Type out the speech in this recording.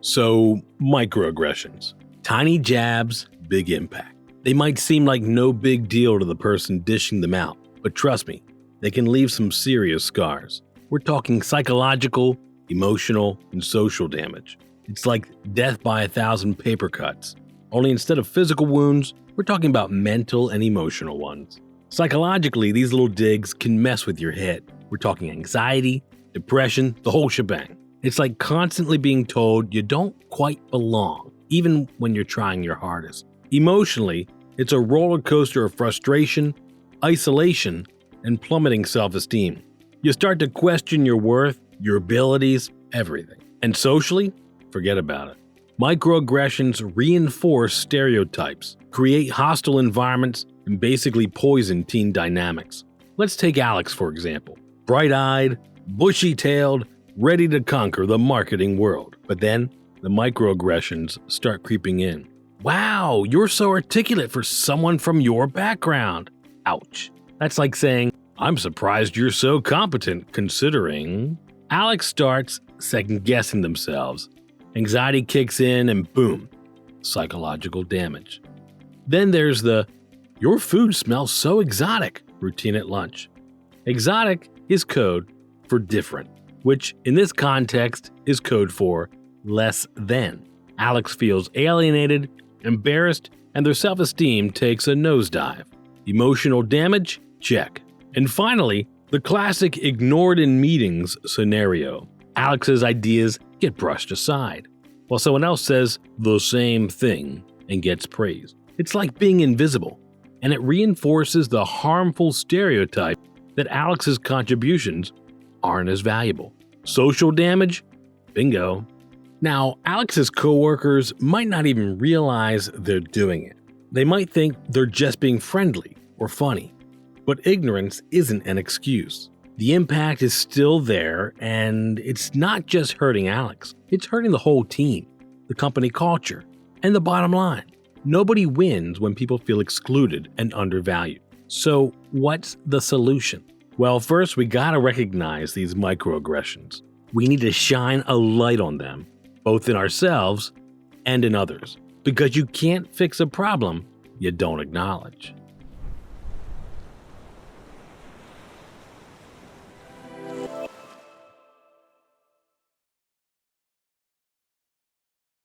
So, microaggressions. Tiny jabs, big impact. They might seem like no big deal to the person dishing them out, but trust me, they can leave some serious scars. We're talking psychological, emotional, and social damage. It's like death by 1,000 paper cuts. Only instead of physical wounds, we're talking about mental and emotional ones. Psychologically, these little digs can mess with your head. We're talking anxiety, depression, the whole shebang. It's like constantly being told you don't quite belong, even when you're trying your hardest. Emotionally, it's a roller coaster of frustration, isolation, and plummeting self-esteem. You start to question your worth, your abilities, everything. And socially, forget about it. Microaggressions reinforce stereotypes, create hostile environments, and basically poison teen dynamics. Let's take Alex, for example. Bright-eyed, bushy-tailed, ready to conquer the marketing world. But then, the microaggressions start creeping in. Wow, you're so articulate for someone from your background. Ouch. That's like saying, I'm surprised you're so competent considering. Alex starts second-guessing themselves. Anxiety kicks in and boom, psychological damage. Then there's the, your food smells so exotic routine at lunch. Exotic is code for different, which in this context is code for less than. Alex feels alienated, embarrassed, and their self-esteem takes a nosedive. Emotional damage? Check. And finally, the classic ignored in meetings scenario. Alex's ideas get brushed aside, while someone else says the same thing and gets praised. It's like being invisible, and it reinforces the harmful stereotype that Alex's contributions aren't as valuable. Social damage? Bingo. Now, Alex's coworkers might not even realize they're doing it. They might think they're just being friendly or funny. But ignorance isn't an excuse. The impact is still there, and it's not just hurting Alex. It's hurting the whole team, the company culture, and the bottom line. Nobody wins when people feel excluded and undervalued. So what's the solution? Well, first we gotta recognize these microaggressions. We need to shine a light on them, both in ourselves and in others, because you can't fix a problem you don't acknowledge.